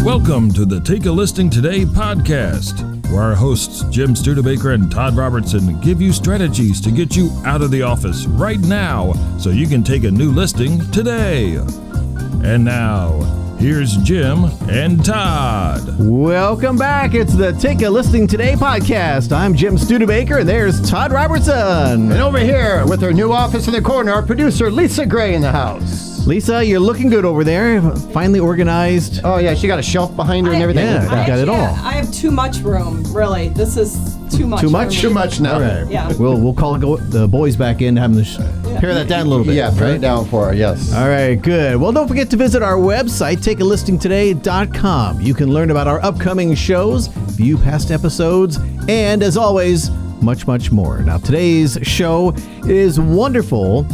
Welcome to the Take a Listing Today podcast, where our hosts Jim Studebaker and Todd Robertson give you strategies to get you out of the office right now so you can take a new listing today. And now, here's Jim and Todd. Welcome back. It's the Take a Listing Today podcast. I'm Jim Studebaker, and there's Todd Robertson. And over here, with her new office in the corner, our producer, Lisa Gray, in the house. Lisa, you're looking good over there. Finally organized. Oh, yeah, she got a shelf behind her and everything. Yeah, I got it all. I have too much room, really. This is too much. Too much? Too much now. All right. Yeah. We'll call the boys back in, have them pare that down a little bit. Yeah, pare it down for her, yes. All right, good. Well, don't forget to visit our website, takealistingtoday.com. You can learn about our upcoming shows, view past episodes, and as always, much, much more. Now, today's show is wonderful.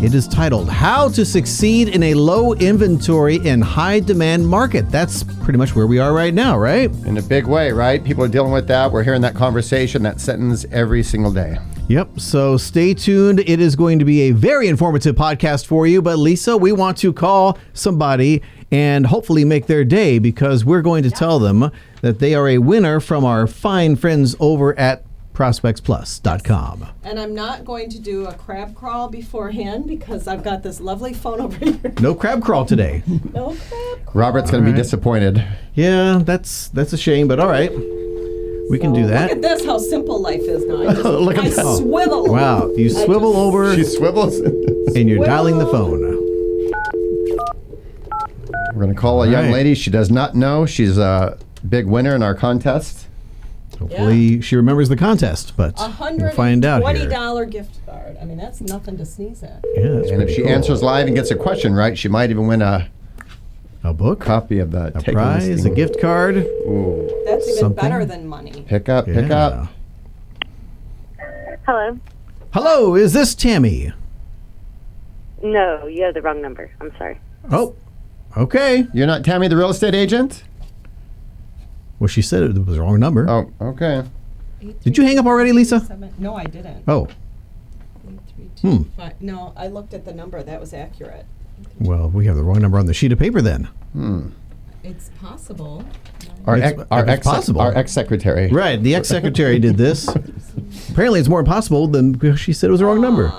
It is titled, How to Succeed in a Low Inventory and High Demand Market. That's pretty much where we are right now, right? In a big way, right? People are dealing with that. We're hearing that conversation, that sentence every single day. Yep. So stay tuned. It is going to be a very informative podcast for you. But Lisa, we want to call somebody and hopefully make their day because we're going to tell them that they are a winner from our fine friends over at ProspectsPLUS.com. And I'm not going to do a crab crawl beforehand because I've got this lovely phone over here. No crab crawl today. No crab crawl. Robert's going to be disappointed. Yeah, that's a shame, but all right. We can do that. Look at this, how simple life is now. Look at I that. swivel. Wow. You swivel over She swivels. and you're dialing the phone. We're going to call a young lady. She does not know she's a big winner in our contest. Hopefully she remembers the contest, but we'll find out here. $120 gift card. I mean, that's nothing to sneeze at. Yeah, that's And if she cool. answers live and gets a question right, she might even win a book, copy of the a Take prize, a Listing. gift card. Ooh. That's even Something. better than money. Pick up. Hello. Hello, is this Tammy? No, you have the wrong number. I'm sorry. Oh, okay. You're not Tammy, the real estate agent? Well, she said it was the wrong number. Oh, okay. Did you hang up already, Lisa? No, I didn't. Oh, 8325. No, I looked at the number. That was accurate. well, we have the wrong number on the sheet of paper then. It's possible. Our It's possible. ex-secretary. Right, the ex-secretary did this. Apparently, it's more impossible than because she said it was the wrong number.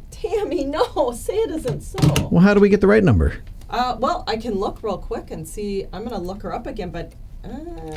Tammy, no, say it isn't so. Well, how do we get the right number? Well, I can look real quick and see. I'm going to look her up again, but...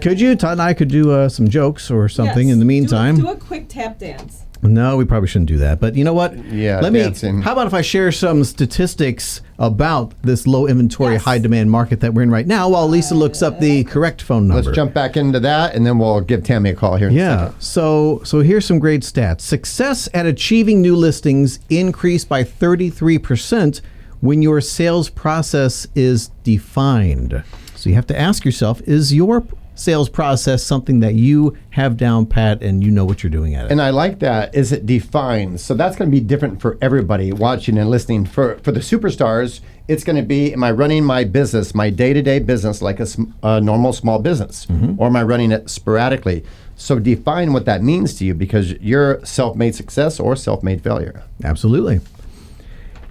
Could you? Todd and I could do some jokes or something yes, in the meantime. Do a quick tap dance. No, we probably shouldn't do that. But you know what? Yeah, dancing. How about if I share some statistics about this low inventory, Yes. high demand market that we're in right now while Lisa looks up the correct phone number? Let's jump back into that, and then we'll give Tammy a call here in a Yeah. second. So here's some great stats. Success at achieving new listings increased by 33% when your sales process is defined. So you have to ask yourself, is your sales process something that you have down pat and you know what you're doing at it? And I like that. Is it defined? So that's going to be different for everybody watching and listening. For the superstars, it's going to be, am I running my business, my day-to-day business like a normal small business? Or am I running it sporadically? So define what that means to you because you're self-made success or self-made failure. Absolutely.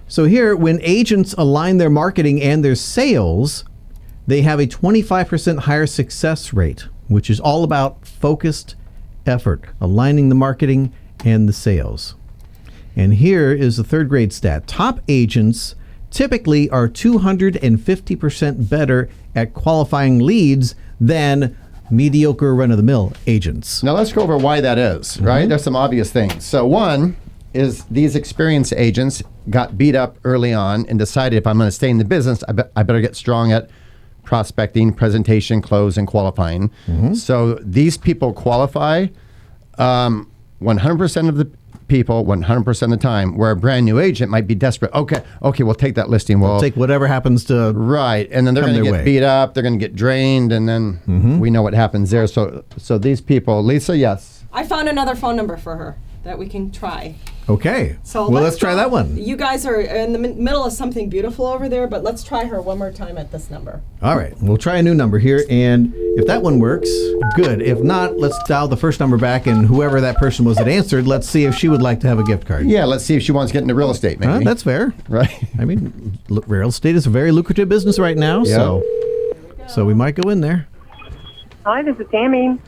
So here, when agents align their marketing and their sales, they have a 25% higher success rate, which is all about focused effort, aligning the marketing and the sales. And here is the third grade stat. Top agents typically are 250% better at qualifying leads than mediocre run-of-the-mill agents. Now let's go over why that is, right? There's some obvious things. So one is these experienced agents got beat up early on and decided if I'm going to stay in the business, I better get strong at prospecting, presentation, close, and qualifying. So these people qualify 100% of the people, 100% of the time, where a brand new agent might be desperate. Okay, we'll take that listing. We'll Take whatever happens to right, and then they're going to get beat up. They're going to get drained, and then we know what happens there. So these people, Lisa, yes. I found another phone number for her that we can try. Okay. So well, let's try go. that one. You guys are in the middle of something beautiful over there, but let's try her one more time at this number. All right. We'll try a new number here. And if that one works, good. If not, let's dial the first number back. And whoever that person was that answered, let's see if she would like to have a gift card. Yeah, let's see if she wants to get into real estate, maybe. That's fair. Right. I mean, real estate is a very lucrative business right now. Yeah. So So we might go in there. Hi, this is Tammy.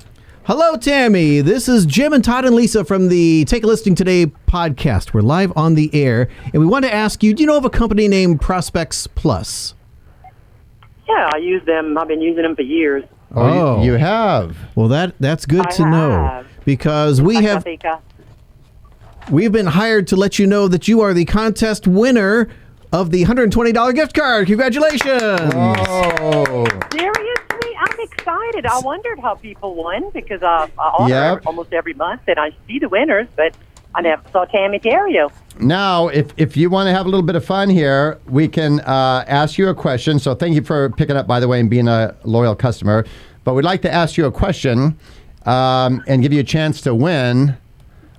Hello, Tammy. This is Jim and Todd and Lisa from the Take a Listing Today podcast. We're live on the air, and we want to ask you, do you know of a company named ProspectsPLUS? Yeah, I use them. I've been using them for years. Oh, you have. Well, that's good I to know, have. because we've been hired to let you know that you are the contest winner of the $120 gift card. Congratulations! Oh. Seriously, I'm excited. I wondered how people won because I order almost every month and I see the winners, but I never saw Tammy Terrio. Now, if you want to have a little bit of fun here, we can ask you a question. So thank you for picking up, by the way, and being a loyal customer. But we'd like to ask you a question and give you a chance to win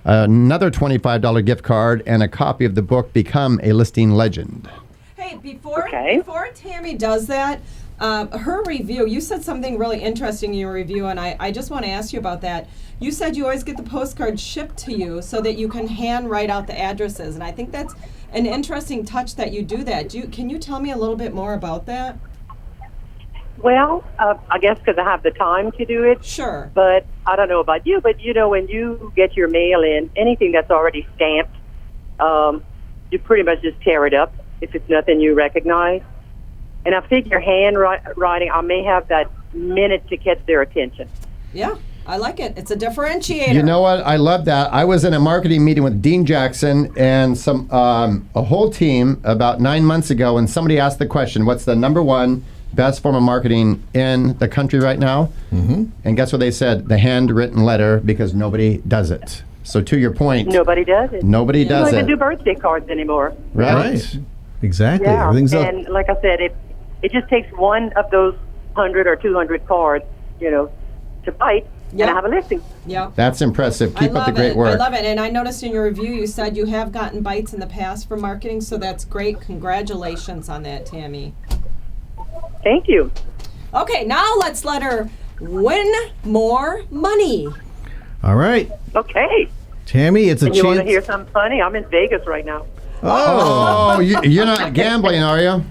another $25 gift card and a copy of the book, Become a Listing Legend. Hey, before Tammy does that, her review, you said something really interesting in your review, and I just want to ask you about that. You said you always get the postcard shipped to you so that you can hand write out the addresses, and I think that's an interesting touch that you do that. Can you tell me a little bit more about that? Well, I guess because I have the time to do it. Sure. But I don't know about you, but when you get your mail in, anything that's already stamped, you pretty much just tear it up if it's nothing you recognize. And I figure handwriting, I may have that minute to catch their attention. Yeah, I like it. It's a differentiator. You know what? I love that. I was in a marketing meeting with Dean Jackson and a whole team about 9 months ago, and somebody asked the question, what's the number one best form of marketing in the country right now? Mm-hmm. And guess what they said? The handwritten letter, because nobody does it. So to your point, nobody does it. Nobody does it. They don't it. even do birthday cards anymore. Right. Exactly. Yeah. Everything's up. And like I said, it just takes one of those 100 or 200 cards, to bite and I have a listing. Yeah. That's impressive. Keep up the great work. I love it. And I noticed in your review you said you have gotten bites in the past for marketing, so that's great. Congratulations on that, Tammy. Thank you. Okay, now let's let her win more money. All right. Okay. Tammy, it's a and chance. You want to hear something funny? I'm in Vegas right now. Oh, you're not gambling, are you?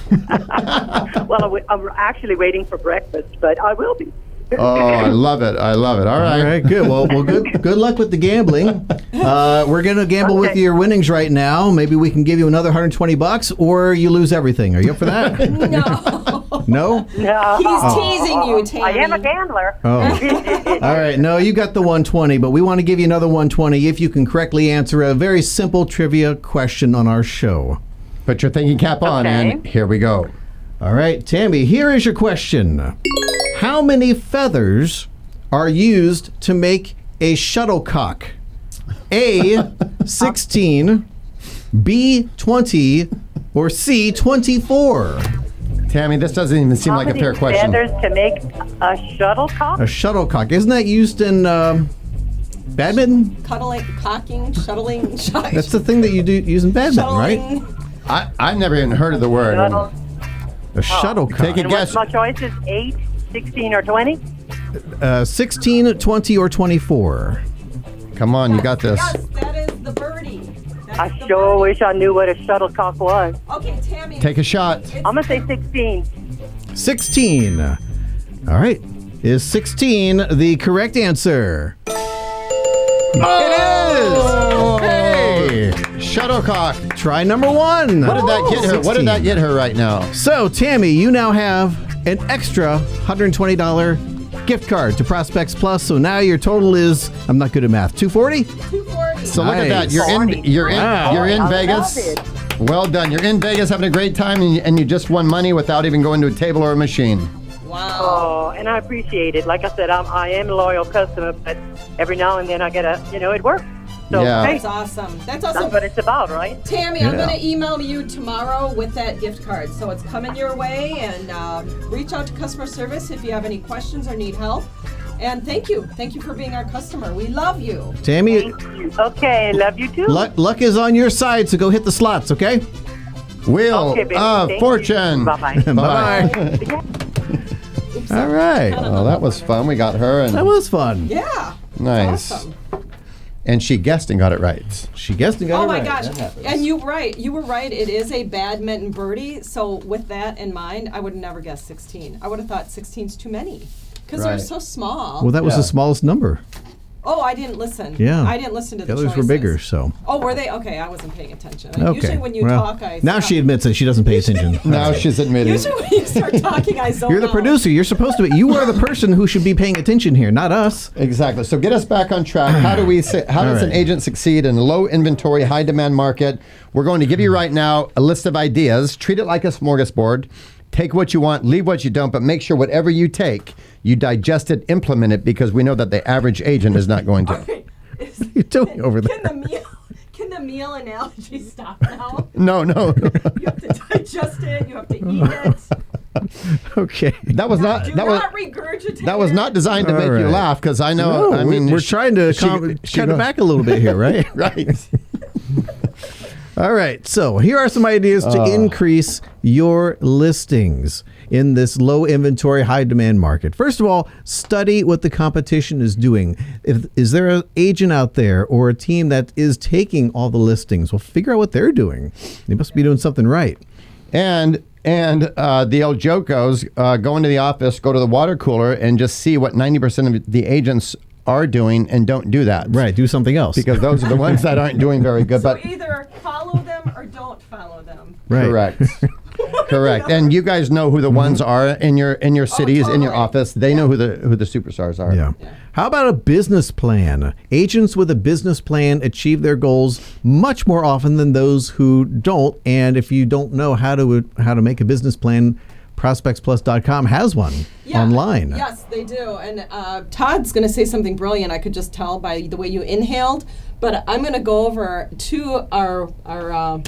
Well, I'm actually waiting for breakfast, but I will be. Oh, I love it. I love it. All right. All right, good. Well, good luck with the gambling. We're going to gamble with your winnings right now. Maybe we can give you another $120 or you lose everything. Are you up for that? No. No? No. He's teasing you, Tammy. I am a gambler. Oh. All right. No, you got the 120, but we want to give you another 120 if you can correctly answer a very simple trivia question on our show. Put your thinking cap on, and here we go. All right, Tammy, here is your question. How many feathers are used to make a shuttlecock? A, 16, B, 20, or C, 24? Tammy, this doesn't even seem like a fair question. Feathers to make a shuttlecock? A shuttlecock. Isn't that used in badminton? Cuddling, cocking, shuttling. That's the thing that you do use in badminton, right? I've never even heard of the word. A shuttlecock. Take a and guess. What's my choices? 8, 16, or 20? 16, 20, or 24. Come on, you got this. Yes, that is the birdie. I sure wish I knew what a shuttlecock was. Okay, Tammy. Take a shot. I'm going to say 16. 16. All right. Is 16 the correct answer? Oh! It is! Hey! Shuttlecock. Try number 1. What did that get her? 16. What did that get her right now? So, Tammy, you now have an extra $120 gift card to Prospects Plus. So now your total is, I'm not good at math, 240? 240. So look at that. Nice. You're in I Vegas. love it. Well done. You're in Vegas having a great time, and you just won money without even going to a table or a machine. Wow. Oh, and I appreciate it. Like I said, I am a loyal customer, but every now and then I get it works. So, Yeah. hey, That's awesome. That's that's awesome. what it's about, right? Tammy, I'm Yeah. going to email you tomorrow with that gift card. So it's coming your way, and reach out to customer service if you have any questions or need help. And thank you. Thank you for being our customer. We love you. Tammy, Okay, love you too. luck is on your side, so go hit the slots, okay? Wheel Okay, baby. of Thank Fortune. you. Bye-bye. Bye-bye. All right. Well, that was fun. We got her, and That was fun. Yeah. nice. Awesome. And she guessed and got it right. She guessed and got it Oh my right. gosh! That happens. And you were right. It is a badminton birdie. So with that in mind, I would have never guessed 16. I would have thought 16's too many because they're Right. so small. Well, that was Yeah. the smallest number. Oh, I didn't listen. Yeah. I didn't listen to the others choices. were bigger, so. Oh, were they? Okay, I wasn't paying attention. Okay. Usually when you Well, talk, I now stop. she admits that she doesn't pay attention. Now she's admitting. Usually when you start talking, I zone You're the out. producer. You're supposed to be. You are the person who should be paying attention here, not us. Exactly. So get us back on track. How does an right. agent succeed in a low inventory, high demand market? We're going to give you right now a list of ideas. Treat it like a smorgasbord. Take what you want, leave what you don't, but make sure whatever you take, you digest it, implement it, because we know that the average agent is not going to. Okay. What are you doing over there? Can the meal analogy stop now? No. You have to digest it. You have to eat it. Okay. That was not. Do That not was. regurgitate. That was not designed to All make you right. laugh, because I know. No, I mean, we're trying to cut it back a little bit here, right? Right. All right. So here are some ideas to increase your listings in this low inventory, high demand market. First of all, study what the competition is doing. Is there an agent out there or a team that is taking all the listings? Well, figure out what they're doing. They must be doing something right. And the old joke goes, go into the office, go to the water cooler, and just see what 90% of the agents are doing, and don't do that. Right. Do something else. Because those are the ones that aren't doing very good. So But either follow them or don't follow them. right. correct. Correct. And you guys know who the ones are in your cities, in your totally. office. They know who the superstars are. Yeah. How about a business plan? Agents with a business plan achieve their goals much more often than those who don't. And if you don't know how to make a business plan, ProspectsPLUS.com has one online. Yes, they do. And Todd's going to say something brilliant. I could just tell by the way you inhaled. But I'm going to go over to our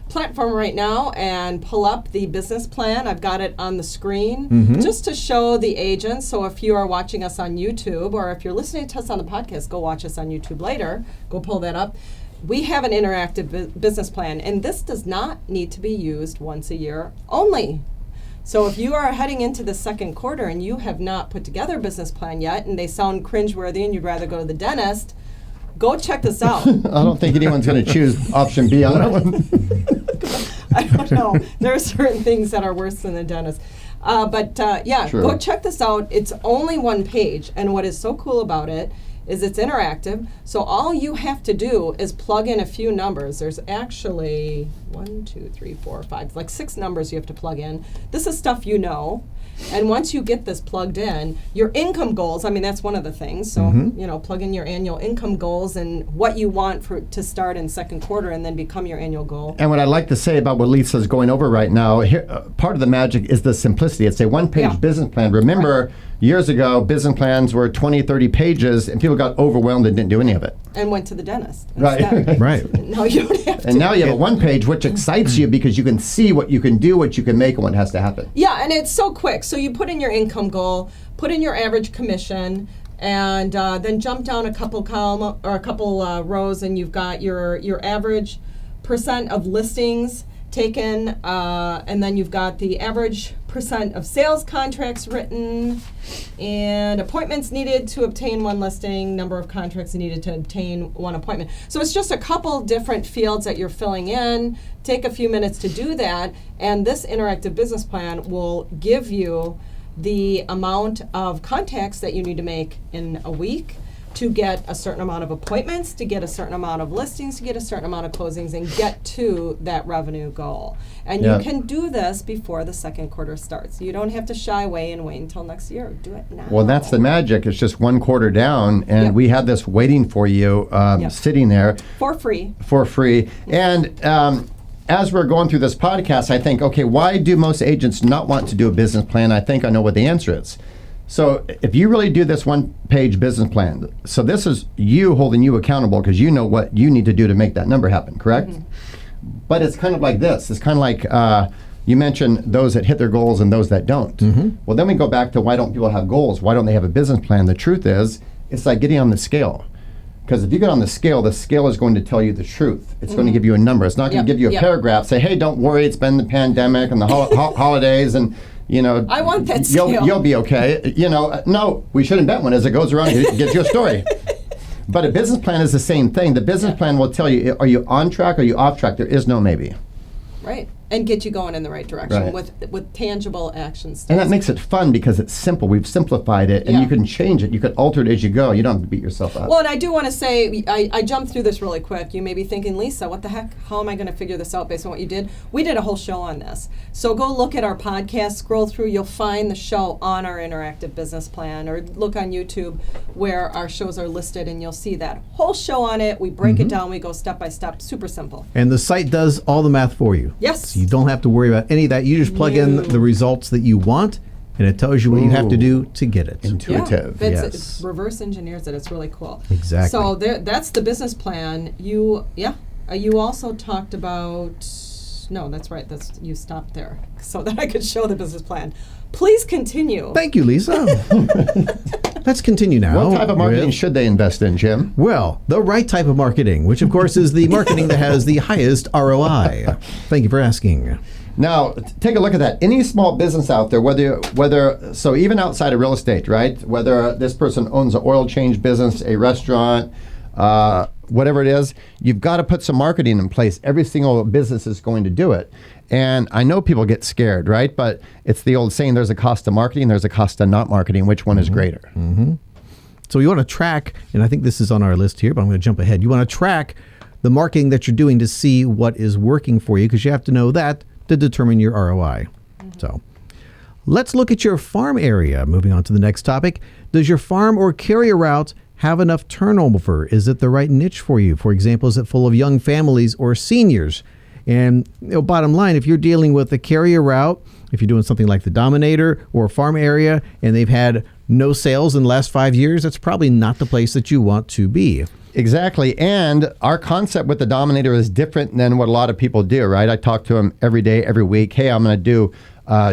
platform right now and pull up the business plan. I've got it on the screen just to show the agents. So if you are watching us on YouTube, or if you're listening to us on the podcast, go watch us on YouTube later. Go pull that up. We have an interactive business plan, and this does not need to be used once a year only. So if you are heading into the second quarter and you have not put together a business plan yet, and they sound cringeworthy and you'd rather go to the dentist, go check this out. I don't think anyone's going to choose option B on that one. I don't know. There are certain things that are worse than the dentist. True. Go check this out. It's only one page, and what is so cool about it is it's interactive. So all you have to do is plug in a few numbers. There's actually 1, 2, 3, 4, 5, like 6 numbers you have to plug in. This is stuff you know. And once you get this plugged in, your income goals, I mean, that's one of the things. So, plug in your annual income goals and what you want to start in second quarter and then become your annual goal. And what I'd like to say about what Lisa's going over right now, here, part of the magic is the simplicity. It's a one-page business plan. Remember, years ago, business plans were 20, 30 pages, and people got overwhelmed and didn't do any of it. And went to the dentist. Right. instead. Right. No, you don't have to. And now you have a one-page, which excites you because you can see what you can do, what you can make, and what has to happen. Yeah, and it's so quick. So you put in your income goal, put in your average commission, and then jump down a couple column or a couple rows, and you've got your average percent of listings taken, and then you've got the average percent of sales contracts written, and appointments needed to obtain one listing, number of contracts needed to obtain one appointment. So it's just a couple different fields that you're filling in. Take a few minutes to do that, and this interactive business plan will give you the amount of contacts that you need to make in a week to get a certain amount of appointments, to get a certain amount of listings, to get a certain amount of closings, and get to that revenue goal. And you can do this before the second quarter starts. You don't have to shy away and wait until next year. Do it now. Well, that's the magic. It's just one quarter down, and Yep. we have this waiting for you, sitting there For free. for free. And as we're going through this podcast, I think, okay, why do most agents not want to do a business plan? I think I know what the answer is. So if you really do this one-page business plan, so this is you holding you accountable because you know what you need to do to make that number happen, correct? But it's kind of like this. It's kind of like you mentioned those that hit their goals and those that don't. Well, then we go back to why don't people have goals? Why don't they have a business plan? The truth is, it's like getting on the scale. Because if you get on the scale is going to tell you the truth. It's going to give you a number. It's not going to give you a paragraph. Say, hey, don't worry, it's been the pandemic and the holidays and I want that scale. You'll be okay. No, we should invent one as it goes around. It gives you a story. But a business plan is the same thing. The business plan will tell you, are you on track, are you off track? There is no maybe. Right. And get you going in the right direction Right. with tangible action steps. And that makes it fun because it's simple. We've simplified it, and Yeah. you can change it. You can alter it as you go. You don't have to beat yourself up. Well, and I do want to say, I jumped through this really quick. You may be thinking, Lisa, what the heck? How am I going to figure this out based on what you did? We did a whole show on this. So go look at our podcast, scroll through. You'll find the show on our interactive business plan, or look on YouTube where our shows are listed, and you'll see that whole show on it. We break it down. We go step by step. Super simple. And the site does all the math for you. Yes. So you don't have to worry about any of that. You just plug in the results that you want, and it tells you what you have to do to get it. Intuitive. Yeah, Yes. it's reverse engineers it. It's really cool. Exactly. So that's the business plan. You also talked about. No, that's right. You stopped there so that I could show the business plan. Please continue. Thank you, Lisa. Let's continue now. What type of marketing with- should they invest in, Jim? Well, the right type of marketing, which of course is the marketing that has the highest ROI. Thank you for asking. Now, take a look at that. Any small business out there, so even outside of real estate, right? Whether this person owns an oil change business, a restaurant, whatever it is, you've got to put some marketing in place. Every single business is going to do it. And I know people get scared, right? But it's the old saying, there's a cost to marketing, there's a cost to not marketing. Which one is greater? So you want to track, and I think this is on our list here, but I'm going to jump ahead. You want to track the marketing that you're doing to see what is working for you, because you have to know that to determine your ROI. So let's look at your farm area. Moving on to the next topic. Does your farm or carrier route have enough turnover? Is it the right niche for you? For example, is it full of young families or seniors? And bottom line, if you're dealing with a carrier route, if you're doing something like the Dominator or a farm area, and they've had no sales in the last 5 years, that's probably not the place that you want to be. Exactly. And our concept with the Dominator is different than what a lot of people do, right? I talk to them every day, every week. Hey, I'm going to do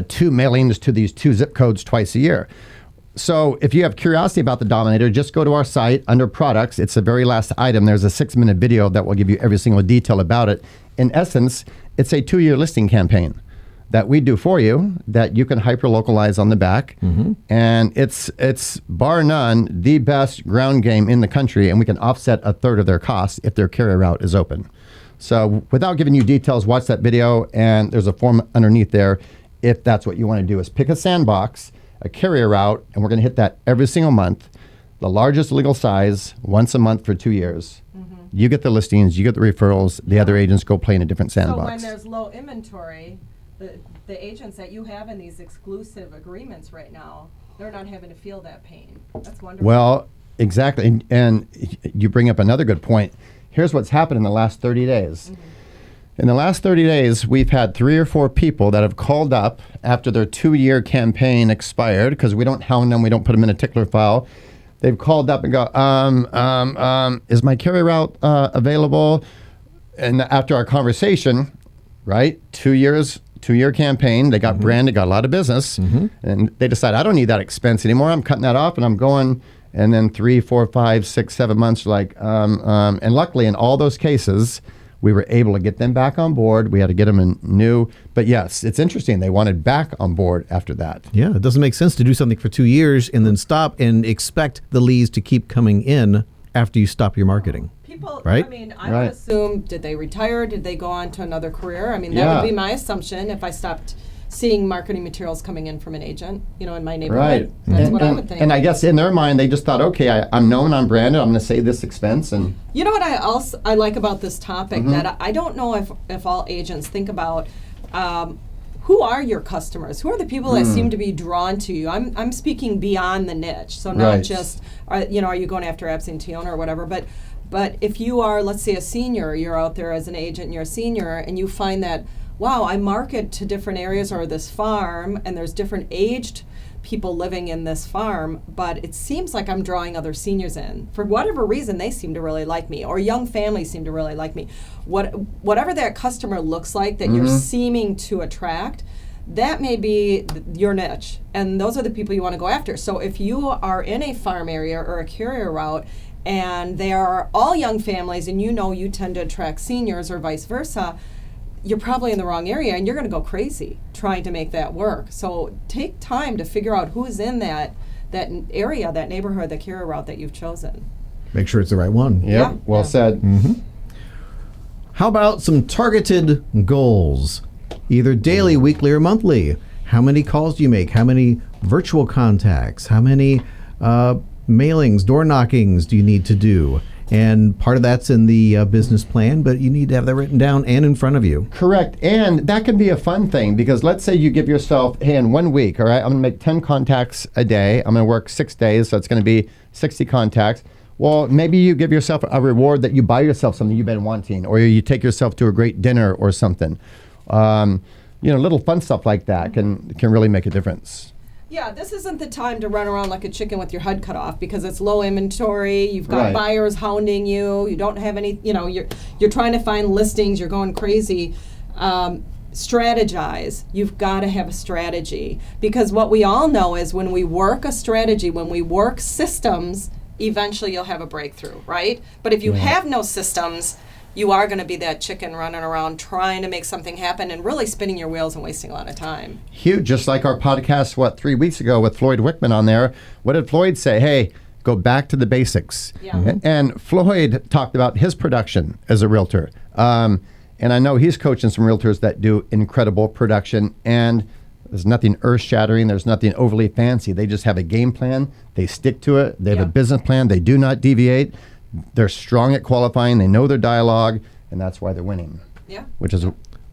2 mailings to these 2 zip codes twice a year. So if you have curiosity about the Dominator, just go to our site under products. It's the very last item. There's a 6-minute video that will give you every single detail about it. In essence, it's a 2-year listing campaign that we do for you that you can hyper-localize on the back. And it's bar none the best ground game in the country, and we can offset a third of their costs if their carrier route is open. So without giving you details, watch that video, and there's a form underneath there if that's what you want to do, is pick a sandbox, a carrier route, and we're going to hit that every single month. The largest legal size, once a month for 2 years. You get the listings, you get the referrals, the other agents go play in a different So sandbox. when there's low inventory, the agents that you have in these exclusive agreements right now, they're not having to feel that pain. That's wonderful. Well, exactly. And you bring up another good point. Here's what's happened in the last 30 days. In the last 30 days, we've had 3 or 4 people that have called up after their 2-year campaign expired, because we don't hound them, we don't put them in a tickler file. They've called up and go, is my carrier route available? And after our conversation, right, 2-year campaign, they got branded, got a lot of business, and they decide, I don't need that expense anymore. I'm cutting that off, and I'm going. And then 3, 4, 5, 6, 7 months, and luckily in all those cases, we were able to get them back on board. We had to get them in new. But yes, it's interesting. They wanted back on board after that. Yeah, it doesn't make sense to do something for 2 years and then stop and expect the leads to keep coming in after you stop your marketing. People, right? I mean, I Right. would assume, did they retire? Did they go on to another career? I mean, that Yeah. would be my assumption if I stopped seeing marketing materials coming in from an agent, in my neighborhood. Right. That's what I would think. And I guess in their mind, they just thought, okay, I'm known, I'm branded, I'm going to save this expense. And You know what I like about this topic that I don't know if all agents think about. Who are your customers? Who are the people that seem to be drawn to you? I'm speaking beyond the niche, so not Right. just are you going after absentee or whatever, but if you are, let's say, a senior, you're out there as an agent, and you're a senior, and you find that, wow, I market to different areas or this farm, and there's different aged people living in this farm, but it seems like I'm drawing other seniors in. For whatever reason, they seem to really like me, or young families seem to really like me. Whatever that customer looks like that you're seeming to attract, that may be your niche, and those are the people you want to go after. So if you are in a farm area or a carrier route, and they are all young families, and you tend to attract seniors or vice versa, you're probably in the wrong area, and you're going to go crazy trying to make that work. So take time to figure out who's in that area, that neighborhood, the carrier route that you've chosen. Make sure it's the right one. Yep. Yeah. Well said. How about some targeted goals? Either daily, weekly, or monthly. How many calls do you make? How many virtual contacts? How many mailings, door knockings do you need to do? And part of that's in the business plan, but you need to have that written down and in front of you. Correct. And that can be a fun thing because let's say you give yourself, hey, in 1 week, all right, I'm going to make 10 contacts a day. I'm going to work 6 days, so it's going to be 60 contacts. Well, maybe you give yourself a reward that you buy yourself something you've been wanting, or you take yourself to a great dinner or something. Little fun stuff like that can really make a difference. Yeah, this isn't the time to run around like a chicken with your head cut off because it's low inventory. You've got Right. buyers hounding you. You don't have any, you're trying to find listings. You're going crazy. Strategize. You've got to have a strategy because what we all know is when we work a strategy, when we work systems, eventually you'll have a breakthrough, right? But if you have no systems, you are going to be that chicken running around trying to make something happen and really spinning your wheels and wasting a lot of time. Huge. Just like our podcast, 3 weeks ago with Floyd Wickman on there. What did Floyd say? Hey, go back to the basics. Yeah. And Floyd talked about his production as a realtor. And I know he's coaching some realtors that do incredible production. And there's nothing earth-shattering. There's nothing overly fancy. They just have a game plan. They stick to it. They have a business plan. They do not deviate. They're strong at qualifying. They know their dialogue, and that's why they're winning. Yeah. Which is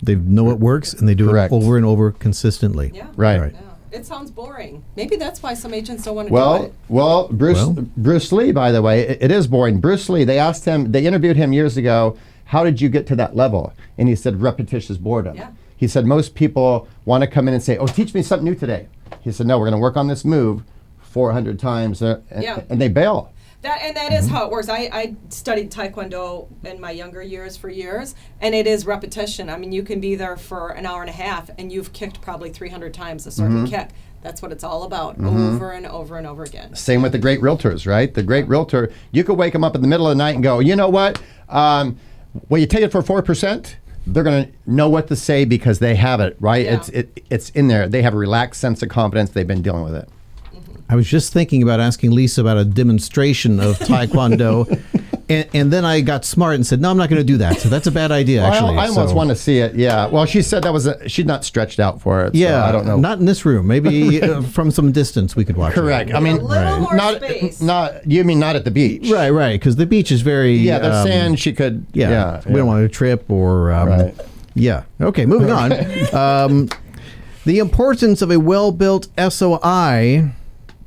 They know it works, and they do Correct. it over and over consistently. Yeah. right. Yeah. It sounds boring. Maybe that's why some agents don't want to do it. Well, Bruce Lee, by the way, it is boring. Bruce Lee, they interviewed him years ago, how did you get to that level? And he said, repetitious boredom. Yeah. He said, most people want to come in and say, oh, teach me something new today. He said, no, we're going to work on this move 400 times, and they bail. That is how it works. I studied Taekwondo in my younger years for years, and it is repetition. I mean, you can be there for an hour and a half, and you've kicked probably 300 times a certain kick. That's what it's all about, over and over and over again. Same with the great realtors, right? The great realtor, you could wake them up in the middle of the night and go, you know what? Well, you take it for 4%. They're going to know what to say because they have it, right? Yeah. It's in there. They have a relaxed sense of confidence. They've been dealing with it. I was just thinking about asking Lisa about a demonstration of Taekwondo, and then I got smart and said, no, I'm not going to do that. So that's a bad idea, actually. I almost want to see it, yeah. Well, she said she's not stretched out for it, Yeah, so I don't know. not in this room. Maybe from some distance we could watch Correct. it. I mean, A little more space. You mean not at the beach? Right, because the beach is very... Yeah, the sand, she could... Yeah, we don't want to trip or... Right. Yeah. Okay, moving on. The importance of a well-built SOI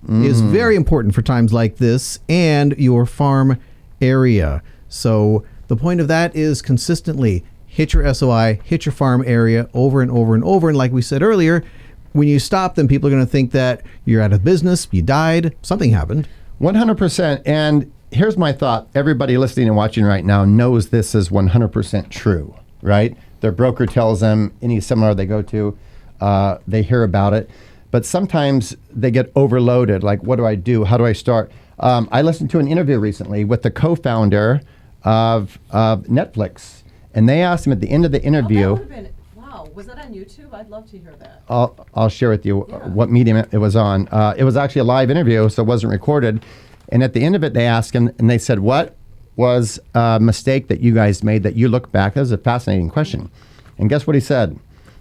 is very important for times like this and your farm area. So the point of that is consistently hit your SOI, hit your farm area over and over and over. And like we said earlier, when you stop, then people are going to think that you're out of business, you died, something happened. 100%. And here's my thought. Everybody listening and watching right now knows this is 100% true, right? Their broker tells them any seminar they go to, they hear about it. But sometimes they get overloaded. Like, what do I do? How do I start? I listened to an interview recently with the co-founder of Netflix. And they asked him at the end of the interview. Oh, that would have been, wow. Was that on YouTube? I'd love to hear that. I'll share with you what medium it was on. It was actually a live interview, so it wasn't recorded. And at the end of it, they asked him, and they said, what was a mistake that you guys made that you look back? That was a fascinating question. And guess what he said?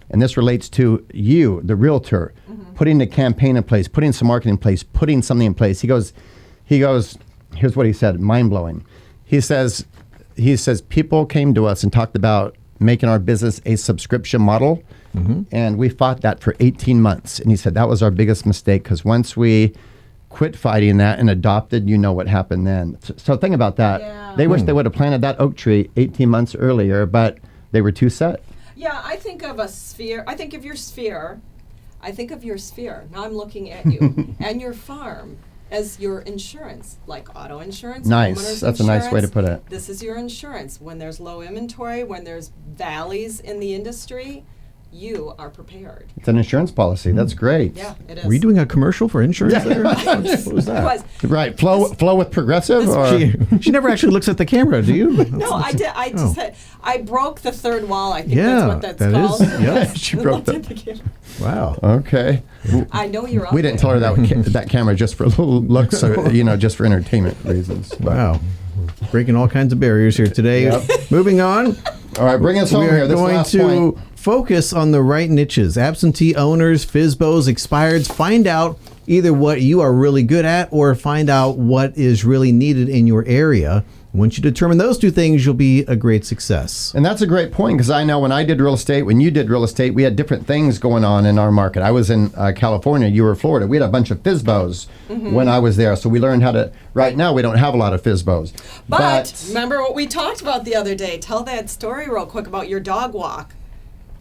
And this relates to you, the realtor, putting a campaign in place, putting some marketing in place, putting something in place. He goes, here's what he said, mind-blowing. He says, people came to us and talked about making our business a subscription model, and we fought that for 18 months. And he said, that was our biggest mistake, because once we quit fighting that and adopted, you know what happened then. So think about that. Yeah. They wish they would have planted that oak tree 18 months earlier, but they were too set. Yeah, I think of a sphere. I think of your sphere. Now I'm looking at you and your farm as your insurance, like auto insurance. Nice. Homeowners That's a nice way to put it. This is your insurance. When there's low inventory, when there's valleys in the industry, you are prepared. It's an insurance policy. That's great. Yeah, it is. Were you doing a commercial for insurance there? What was that? It was. Right. Flow with Progressive? Or? She never actually looks at the camera, do you? No, I did. I just had, I broke the third wall. I think Yeah, that's what that's that called. is- yeah. She broke Looked the- at camera. Wow. Okay. I know you're up We didn't there. tell her that camera just for a little look, so just for entertainment reasons. But Wow. breaking all kinds of barriers here today. Yep. Moving on. All right, bring us home We here. are This going last to point. focus on the right niches. Absentee owners, FSBOs, expireds. Find out either what you are really good at or find out what is really needed in your area. Once you determine those two things, you'll be a great success. And that's a great point, because I know when I did real estate, when you did real estate, we had different things going on in our market. I was in California, you were in Florida. We had a bunch of FSBOs when I was there. So we learned how to, right now we don't have a lot of FSBOs. But remember what we talked about the other day. Tell that story real quick about your dog walk.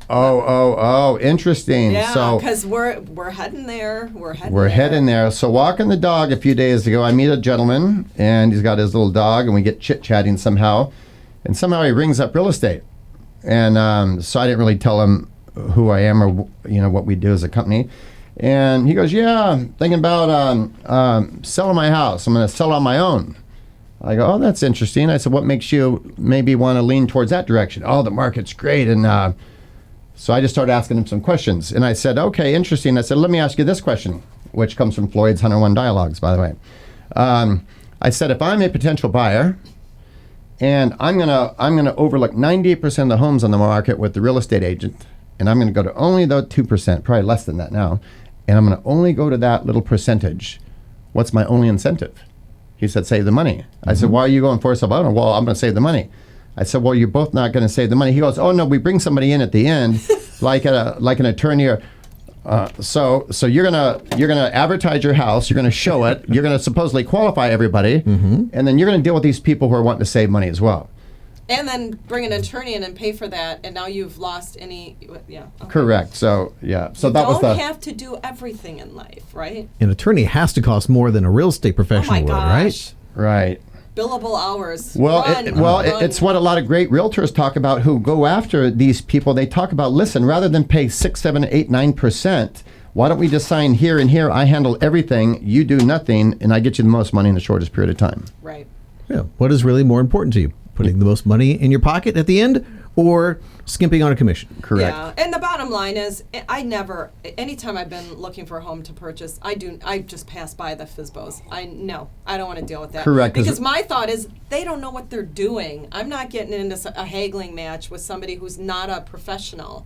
Oh, interesting. Yeah, So because we're heading there. We're heading there. So walking the dog a few days ago, I meet a gentleman, and he's got his little dog, and we get chit-chatting somehow. And somehow he brings up real estate. And so I didn't really tell him who I am or what we do as a company. And he goes, yeah, I'm thinking about selling my house. I'm going to sell on my own. I go, oh, that's interesting. I said, what makes you maybe want to lean towards that direction? Oh, the market's great. And so I just started asking him some questions. And I said, okay, interesting. I said, let me ask you this question, which comes from Floyd's 101 Dialogues, by the way. I said, if I'm a potential buyer and I'm gonna overlook 98% of the homes on the market with the real estate agent, and I'm gonna go to only the 2%, probably less than that now, and I'm gonna only go to that little percentage, what's my only incentive? He said, save the money. I said, why are you going for yourself? I don't know. Well, I'm gonna save the money. I said, well, you're both not going to save the money. He goes, oh, no, we bring somebody in at the end, like an attorney. So you're gonna advertise your house. You're going to show it. You're going to supposedly qualify everybody. And then you're going to deal with these people who are wanting to save money as well. And then bring an attorney in and pay for that, and now you've lost any. Yeah. Okay. Correct. So, yeah. So that was don't have to do everything in life, right? An attorney has to cost more than a real estate professional would, right? Right. Billable hours. Well, Run. It's what a lot of great realtors talk about who go after these people. They talk about, listen, rather than pay 6, 7, 8, 9%, why don't we just sign here and here? I handle everything, you do nothing, and I get you the most money in the shortest period of time. Right. Yeah. What is really more important to you? Putting the most money in your pocket at the end, or skimping on a commission? Correct. Yeah, and the bottom line is, anytime I've been looking for a home to purchase, I just pass by the FSBOs. I don't want to deal with that. Correct. Because my thought is, they don't know what they're doing. I'm not getting into a haggling match with somebody who's not a professional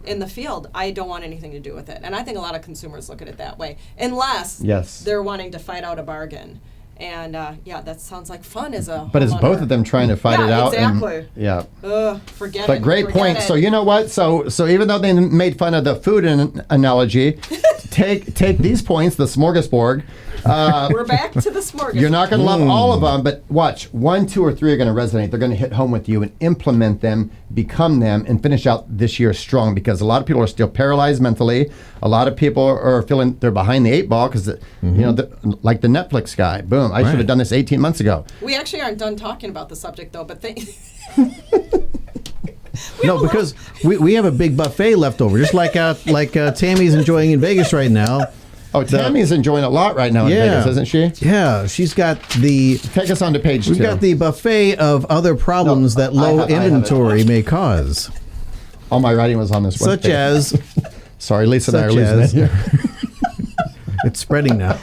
in the field. I don't want anything to do with it. And I think a lot of consumers look at it that way, unless they're wanting to fight out a bargain. And that sounds like fun as a But it's both of them trying to fight it out. Exactly. And, forget it. But great point. So you know what? So even though they made fun of the food analogy, take these points, the smorgasbord. We're back to the smorgasbord. You're not going to love all of them, but watch. 1, 2, or 3 are going to resonate. They're going to hit home with you and implement them, become them, and finish out this year strong, because a lot of people are still paralyzed mentally. A lot of people are feeling they're behind the 8 ball because, like the Netflix guy. Boom. I should have done this 18 months ago. We actually aren't done talking about the subject, though, but No, because we have a big buffet left over, just like Tammy's enjoying in Vegas right now. Oh, Tammy's enjoying a lot right now in Vegas, isn't she? Yeah, she's got the... Take us on to page 2. We've got the buffet of other problems that low inventory may cause. All my writing was on this one. Such as... Sorry, Lisa and I are losing it here. It's spreading now.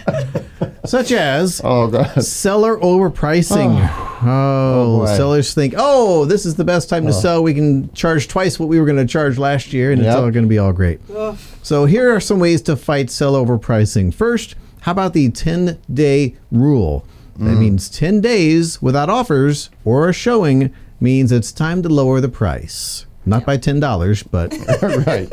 Such as seller overpricing. Sellers think, this is the best time to sell. We can charge twice what we were going to charge last year, and it's all going to be all great. So here are some ways to fight seller overpricing. First, how about the 10-day rule? That means 10 days without offers or a showing means it's time to lower the price. Not by $10, but... Right.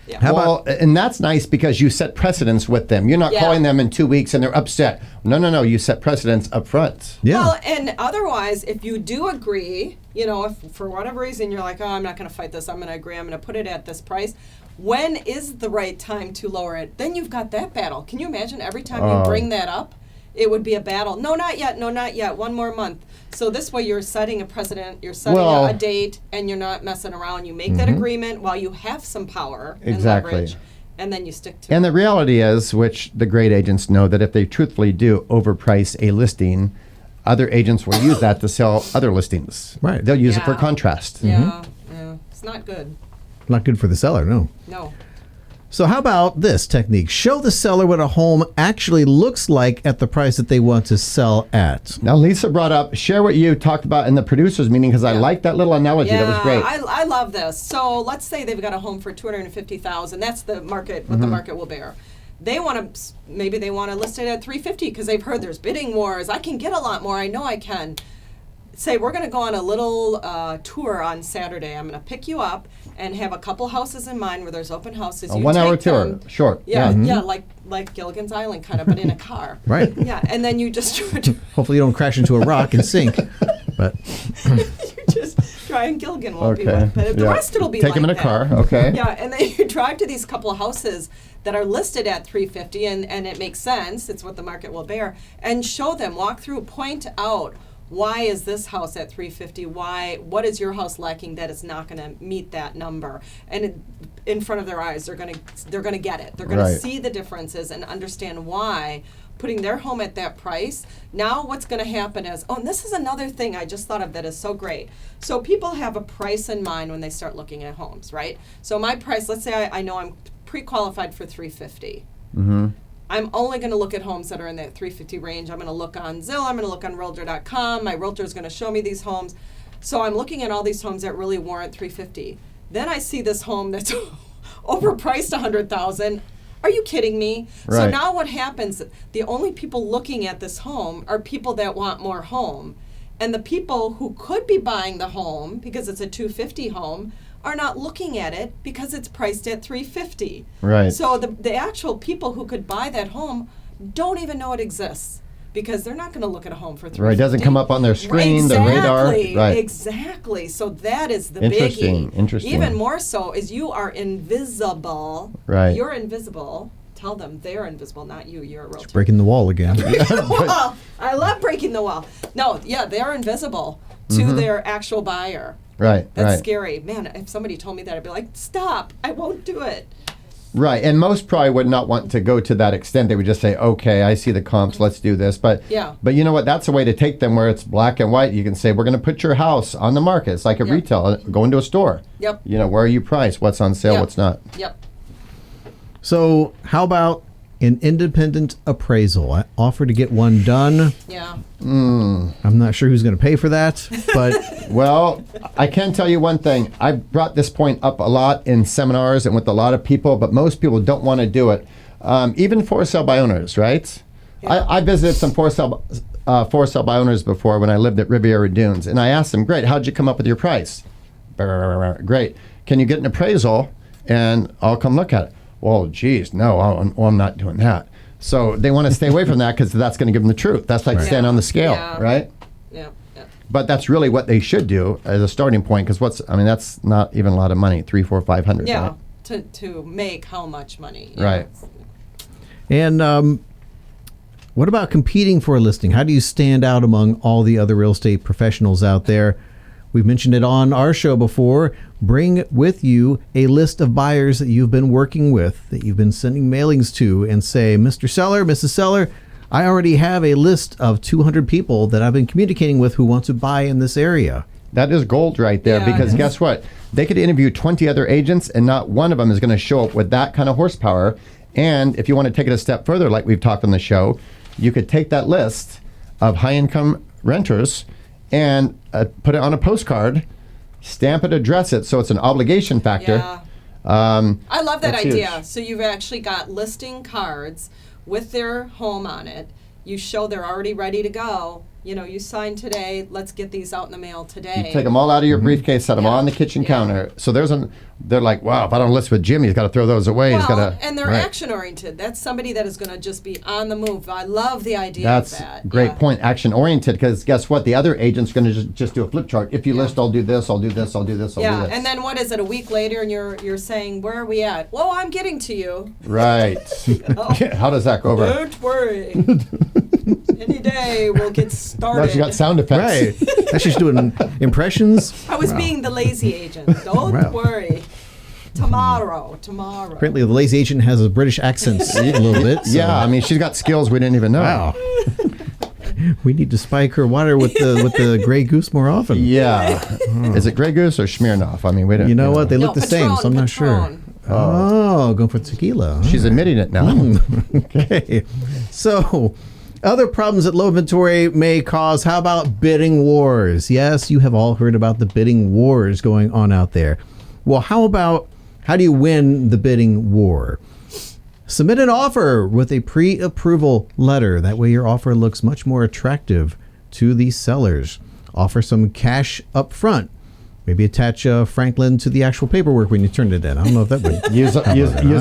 Yeah. And that's nice because you set precedence with them. You're not calling them in 2 weeks and they're upset. No. You set precedence up front. Yeah. Well, and otherwise, if you do agree, if for whatever reason you're like, I'm not going to fight this, I'm going to agree, I'm going to put it at this price. When is the right time to lower it? Then you've got that battle. Can you imagine every time you bring that up? It would be a battle. No, not yet. 1 more month. So this way you're setting a precedent, you're setting a date, and you're not messing around. You make that agreement while you have some power and leverage, and then you stick to it. And the reality is, which the great agents know, that if they truthfully do overprice a listing, other agents will use that to sell other listings. Right. They'll use it for contrast. Yeah. It's not good. Not good for the seller, no. No. So how about this technique? Show the seller what a home actually looks like at the price that they want to sell at. Now, Lisa brought up, share what you talked about in the producers meeting, because I like that little analogy. That was great. I love this. So let's say they've got a home for $250,000. That's the market, what the market will bear. They want to, maybe they want to list it at $350,000 because they've heard there's bidding wars. I can get a lot more. I know I can. Say we're going to go on a little tour on Saturday. I'm going to pick you up and have a couple houses in mind where there's open houses. A 1 hour tour, short. Yeah, like Gilligan's Island kind of, but in a car. Right. Yeah, and then you just Hopefully you don't crash into a rock and sink. But you just drive, and Gilligan won't be one, but the rest it'll be Take like them in a that. car, okay. Yeah, and then you drive to these couple of houses that are listed at $350,000, and it makes sense. It's what the market will bear, and show them, walk through, point out. Why is this house at $350,000? What is your house lacking that it's not going to meet that number? And in front of their eyes, they're going to get it. They're going to see the differences and understand why putting their home at that price. Now, what's going to happen is, and this is another thing I just thought of that is so great. So people have a price in mind when they start looking at homes, right? So my price, let's say I know I'm pre-qualified for $350,000. Mm-hmm. I'm only going to look at homes that are in that $350,000 range. I'm going to look on Zillow. I'm going to look on Realtor.com. My realtor is going to show me these homes. So I'm looking at all these homes that really warrant $350,000. Then I see this home that's overpriced $100,000. Are you kidding me? Right. So now what happens? The only people looking at this home are people that want more home, and the people who could be buying the home because it's a $250,000 home are not looking at it because it's priced at $350,000. Right. So the actual people who could buy that home don't even know it exists because they're not going to look at a home for $350,000. Right, it doesn't come up on their screen, the radar. Right. Exactly. So that is the Interesting, biggie. interesting. Even more so is you are invisible. Right. You're invisible. Tell them they're invisible, not you. You're a realtor. breaking the wall again. Breaking the wall. I love breaking the wall. No, yeah, they're invisible to their actual buyer. Right, That's scary. Man, if somebody told me that, I'd be like, stop. I won't do it. Right, and most probably would not want to go to that extent. They would just say, okay, I see the comps, let's do this. But but you know what? That's a way to take them where it's black and white. You can say, we're going to put your house on the market. It's like a retail, go into a store. Yep. You know, where are you priced? What's on sale? What's not? Yep. So how about an independent appraisal? I offer to get one done. Yeah. I'm not sure who's going to pay for that, but Well, I can tell you one thing. I brought this point up a lot in seminars and with a lot of people, but most people don't want to do it. Even for sale by owners, right? Yeah. I visited some for sale by owners before when I lived at Riviera Dunes, and I asked them, great, how'd you come up with your price? Great. Can you get an appraisal and I'll come look at it? Well, geez, no, I'm not doing that. So they want to stay away from that because that's going to give them the truth. That's like standing on the scale, right? Yeah. But that's really what they should do as a starting point, because that's not even a lot of money, $300, $400, $500. Yeah. Right? To make how much money? Right. And what about competing for a listing? How do you stand out among all the other real estate professionals out there? We've mentioned it on our show before. Bring with you a list of buyers that you've been working with, that you've been sending mailings to, and say, Mr. Seller, Mrs. Seller, I already have a list of 200 people that I've been communicating with who want to buy in this area. That is gold right there, because guess what? They could interview 20 other agents and not one of them is going to show up with that kind of horsepower. And if you want to take it a step further, like we've talked on the show, you could take that list of high-income renters and put it on a postcard, stamp it, address it, so it's an obligation factor. Yeah. I love that idea. Huge. So you've actually got listing cards with their home on it. You show they're already ready to go. You know, you sign today. Let's get these out in the mail today. You take them all out of your briefcase, set them on the kitchen counter. So they're like, wow, if I don't list with Jim, he's got to throw those away. Well, he's got to. And they're action oriented. That's somebody that is going to just be on the move. I love the idea of that. That's a great point, action oriented, because guess what? The other agent's going to just do a flip chart. If you list, I'll do this, I'll do this, I'll do this, I'll do this. And then what is it, a week later, and you're saying, where are we at? Well, I'm getting to you. Right. How does that go over? Don't worry. Any day we'll get started. No, she got sound effects. Right. Now she's doing impressions. I was being the lazy agent. Don't worry. Tomorrow. Apparently the lazy agent has a British accent a little bit. So. Yeah, I mean, she's got skills we didn't even know. Wow. We need to spike her water with the Grey Goose more often. Yeah. Is it Grey Goose or Smirnoff? I mean, we don't. You know what? They look the same, so I'm not Patron. sure. Oh, going for tequila. She's admitting it now. Okay. So, other problems that low inventory may cause. How about bidding wars? Yes, you have all heard about the bidding wars going on out there. Well, how do you win the bidding war? Submit an offer with a pre-approval letter. That way your offer looks much more attractive to the sellers. Offer some cash up front. Maybe attach Franklin to the actual paperwork when you turn it in. I don't know if that would use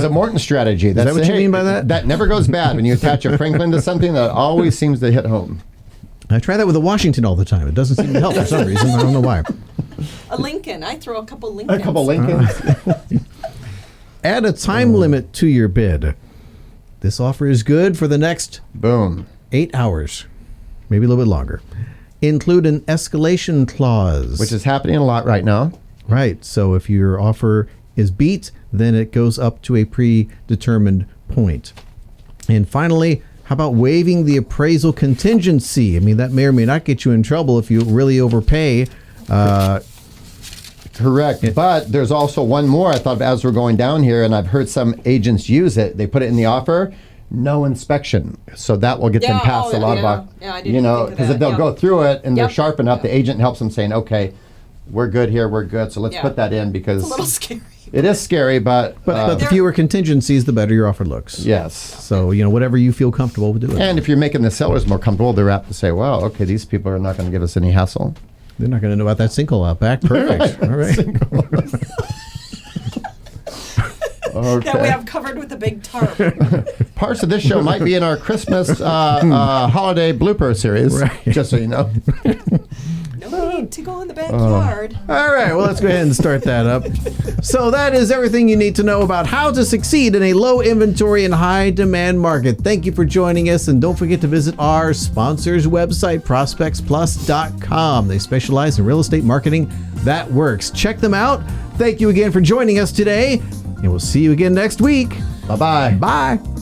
a Morton strategy. Is that what you mean by that? That never goes bad when you attach a Franklin to something. That always seems to hit home. I try that with a Washington all the time. It doesn't seem to help for some reason. I don't know why. A Lincoln. I throw a couple Lincolns. A couple Lincolns. Add a time limit to your bid. This offer is good for the next boom 8 hours, maybe a little bit longer. Include an escalation clause, which is happening a lot right now. Right. So if your offer is beat, then it goes up to a predetermined point. And finally, how about waiving the appraisal contingency? I mean, that may or may not get you in trouble if you really overpay. Correct. But there's also one more I thought of as we're going down here, and I've heard some agents use it. They put it in the offer. No inspection, so that will get them past a lot of because if they'll go through it and they're sharp enough, the agent helps them saying, okay, we're good here, we're good, so let's put that in, because it's a little scary. It is scary, but the fewer contingencies, the better your offer looks. Yes. So whatever you feel comfortable with doing. And if you're making the sellers more comfortable, they're apt to say, well, okay, these people are not going to give us any hassle. They're not going to know about that sinkhole out back. Perfect. All right. Okay. That we have covered with a big tarp. Parts of this show might be in our Christmas holiday blooper series, just so you know. No need to go in the backyard. All right, well, let's go ahead and start that up. So that is everything you need to know about how to succeed in a low inventory and high demand market. Thank you for joining us, and don't forget to visit our sponsor's website, ProspectsPLUS.com. They specialize in real estate marketing that works. Check them out. Thank you again for joining us today, and we'll see you again next week. Bye-bye. Bye.